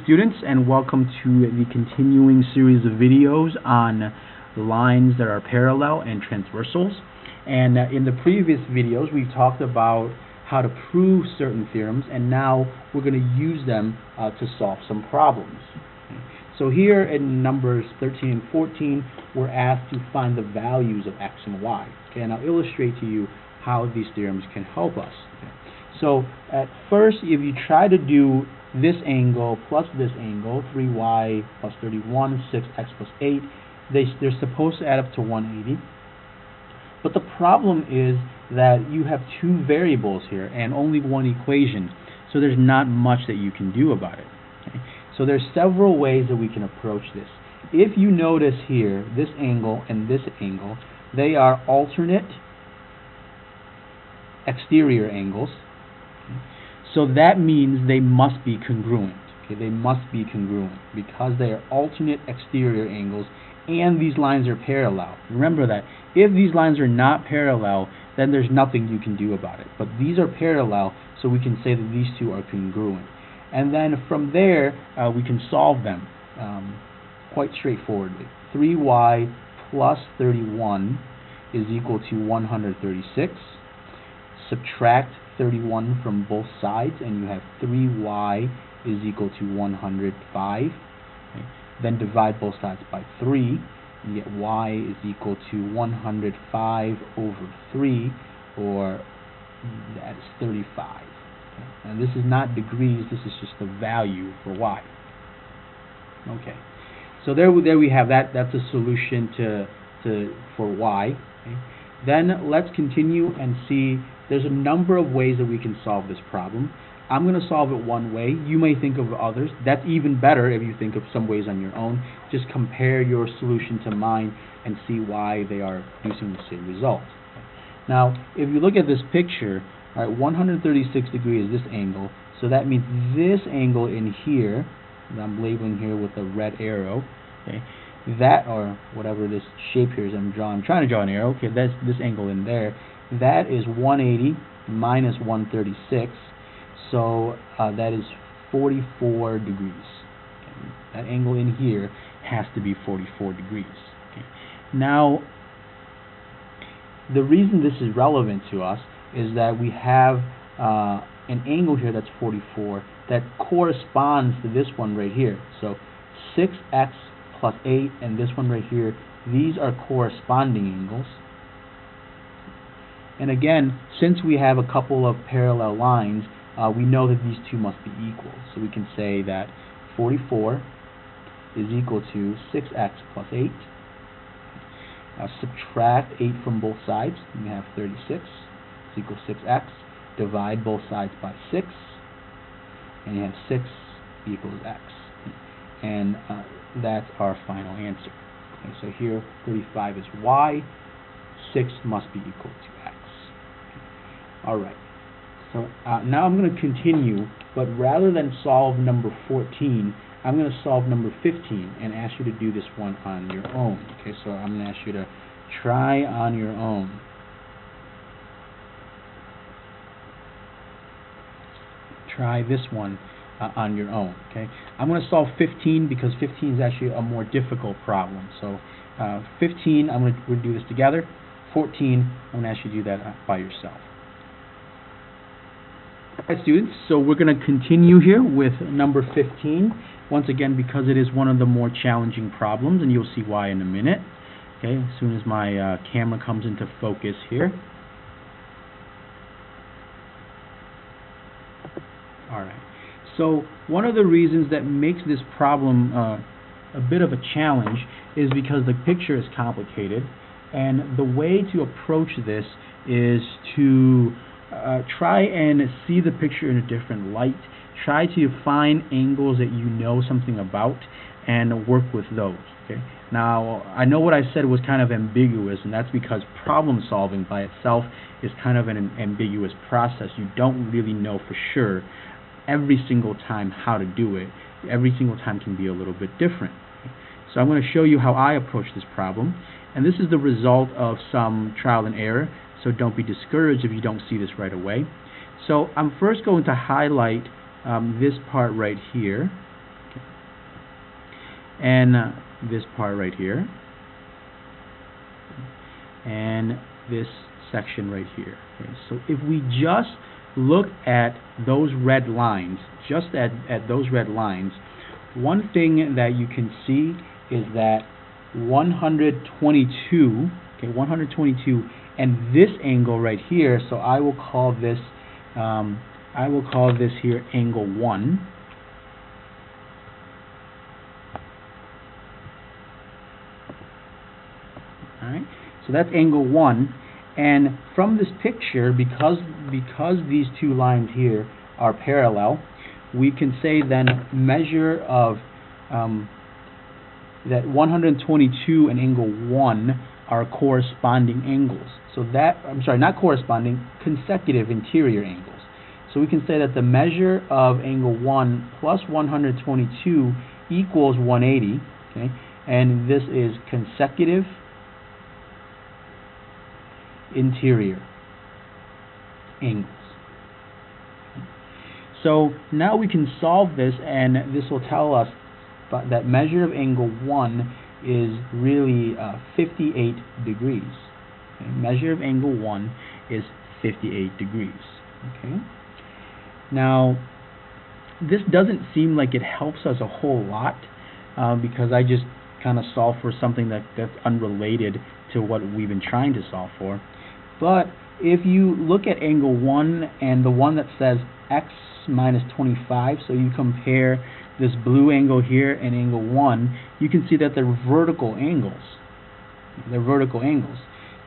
Students, and welcome to the continuing series of videos on lines that are parallel and transversals. And in the previous videos we've talked about how to prove certain theorems, and now we're going to use them to solve some problems. So here in numbers 13 and 14 we're asked to find the values of x and y. Okay, and I'll illustrate to you how these theorems can help us. Okay. So at first, if you try to do this angle plus this angle, 3y plus 31, 6x plus 8, they're supposed to add up to 180. But the problem is that you have two variables here and only one equation, so there's not much that you can do about it. Okay? So there's several ways that we can approach this. If you notice here, this angle and this angle, they are alternate exterior angles. So that means they must be congruent. Okay, they must be congruent because they are alternate exterior angles and these lines are parallel. Remember that. If these lines are not parallel, then there's nothing you can do about it. But these are parallel, so we can say that these two are congruent. And then from there, we can solve them quite straightforwardly. 3y plus 31 is equal to 136. Subtract 31 from both sides and you have 3y is equal to 105. Okay. Then divide both sides by 3 and get y is equal to 105 over 3, or that is 35. Okay. And this is not degrees, this is just the value for y. Okay, so there we have that. That's a solution for y. Okay. Then let's continue and see. There's a number of ways that we can solve this problem. I'm going to solve it one way. You may think of others. That's even better if you think of some ways on your own. Just compare your solution to mine and see why they are producing the same result. Now, if you look at this picture, all right, 136 degrees is this angle. So that means this angle in here, that I'm labeling here with a red arrow, okay, that, or whatever this shape here is I'm trying to draw an arrow. Okay, that's this angle in there. That is 180 minus 136, so that is 44 degrees. Okay. That angle in here has to be 44 degrees. Okay. Now, the reason this is relevant to us is that we have an angle here that's 44 that corresponds to this one right here. So 6x plus 8 and this one right here, these are corresponding angles. And again, since we have a couple of parallel lines, we know that these two must be equal. So we can say that 44 is equal to 6x plus 8. Subtract 8 from both sides, and we have 36 is equal to 6x. Divide both sides by 6, and you have 6 equals x. And that's our final answer. Okay, so here 35 is y, 6 must be equal to x. Alright, so now I'm going to continue, but rather than solve number 14, I'm going to solve number 15 and ask you to do this one on your own. Okay, so I'm going to ask you to try on your own. Try this one on your own. Okay, I'm going to solve 15 because 15 is actually a more difficult problem. So 15, we'll do this together. 14, I'm going to ask you to do that by yourself. Alright, students, so we're going to continue here with number 15. Once again, because it is one of the more challenging problems, and you'll see why in a minute. Okay, as soon as my camera comes into focus here. Alright, so one of the reasons that makes this problem a bit of a challenge is because the picture is complicated, and the way to approach this is to try and see the picture in a different light. Try to find angles that you know something about and work with those. Okay. Now, I know what I said was kind of ambiguous, and that's because problem solving by itself is kind of an ambiguous process. You don't really know for sure every single time how to do it. Every single time can be a little bit different. So I'm going to show you how I approach this problem, and this is the result of some trial and error. So don't be discouraged if you don't see this right away. So I'm first going to highlight this part right here. and this part right here, and this section right here. Okay, so if we just look at those red lines, just at those red lines, one thing that you can see is that 122, okay, 122, and this angle right here, so I will call this here angle 1. Alright, so that's angle 1, and from this picture, because these two lines here are parallel, we can say then measure of that 122 and angle 1 are corresponding angles. So that, I'm sorry, not corresponding, consecutive interior angles. So we can say that the measure of angle 1 plus 122 equals 180, okay? And this is consecutive interior angles. So now we can solve this, and this will tell us that measure of angle 1 is really 58 degrees. Okay? Measure of angle 1 is 58 degrees. Okay. Now, this doesn't seem like it helps us a whole lot because I just kind of solved for something that's unrelated to what we've been trying to solve for. But if you look at angle 1 and the one that says x minus 25, so you compare this blue angle here and angle 1, you can see that they're vertical angles. They're vertical angles.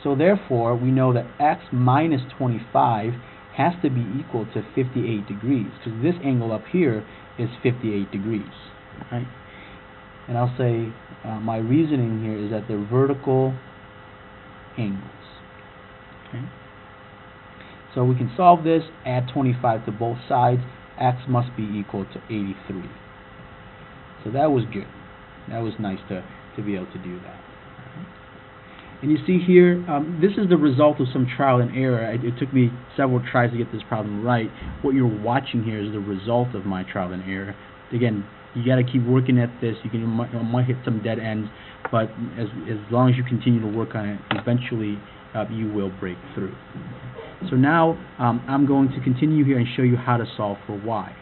So therefore, we know that x minus 25 has to be equal to 58 degrees, because this angle up here is 58 degrees. Right? And I'll say my reasoning here is that they're vertical angles. Okay? So we can solve this, add 25 to both sides, x must be equal to 83. So that was good. That was nice to be able to do that. And you see here, this is the result of some trial and error. It took me several tries to get this problem right. What you're watching here is the result of my trial and error. Again, you got to keep working at this. You might hit some dead ends, but as long as you continue to work on it, eventually you will break through. So now I'm going to continue here and show you how to solve for y.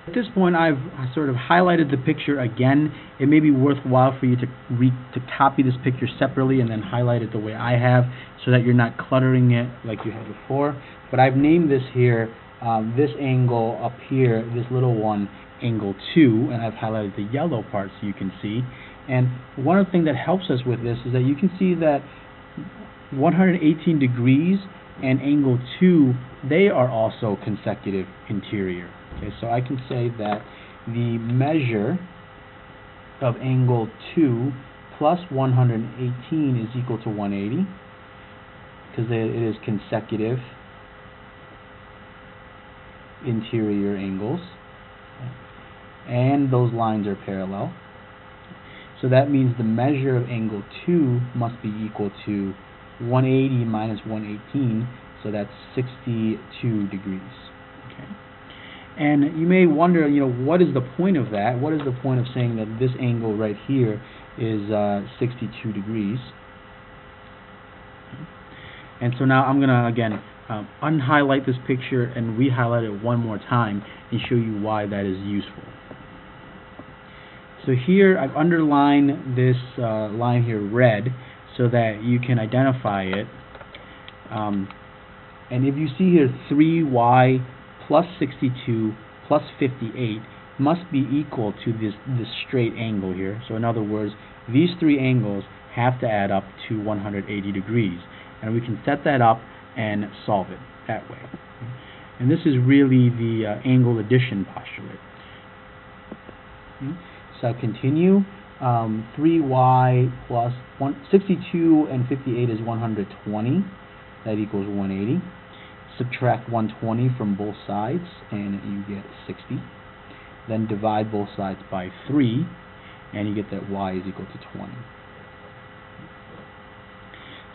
At this point, I've sort of highlighted the picture again. It may be worthwhile for you to copy this picture separately and then highlight it the way I have, so that you're not cluttering it like you had before. But I've named this here, this angle up here, this little one, angle 2, and I've highlighted the yellow part so you can see. And one of the things that helps us with this is that you can see that 118 degrees and angle 2, they are also consecutive interior. Okay, so I can say that the measure of angle 2 plus 118 is equal to 180, because it is consecutive interior angles, and those lines are parallel. So that means the measure of angle 2 must be equal to 180 minus 118, so that's 62 degrees. Okay. And you may wonder, what is the point of that? What is the point of saying that this angle right here is 62 degrees? And so now I'm going to, again, unhighlight this picture and re-highlight it one more time and show you why that is useful. So here I've underlined this line here red so that you can identify it. And if you see here 3y plus 62 plus 58 must be equal to this straight angle here. So in other words, these three angles have to add up to 180 degrees. And we can set that up and solve it that way. And this is really the angle addition postulate. So I'll continue. 3y plus 62 and 58 is 120. That equals 180. Subtract 120 from both sides and you get 60. Then divide both sides by 3 and you get that y is equal to 20.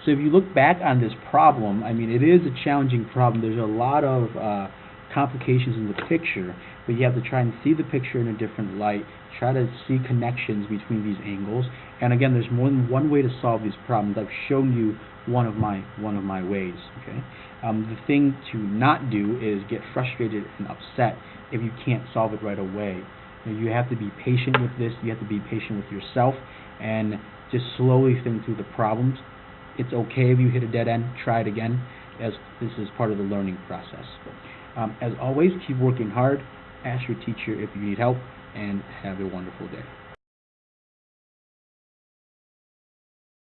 So if you look back on this problem, I mean, it is a challenging problem. There's a lot of complications in the picture, but you have to try and see the picture in a different light, try to see connections between these angles. And again, there's more than one way to solve these problems. I've shown you one of my ways. Okay. The thing to not do is get frustrated and upset if you can't solve it right away. You have to be patient with this. You have to be patient with yourself and just slowly think through the problems. It's okay if you hit a dead end. Try it again, as this is part of the learning process. As always, keep working hard. Ask your teacher if you need help, and have a wonderful day.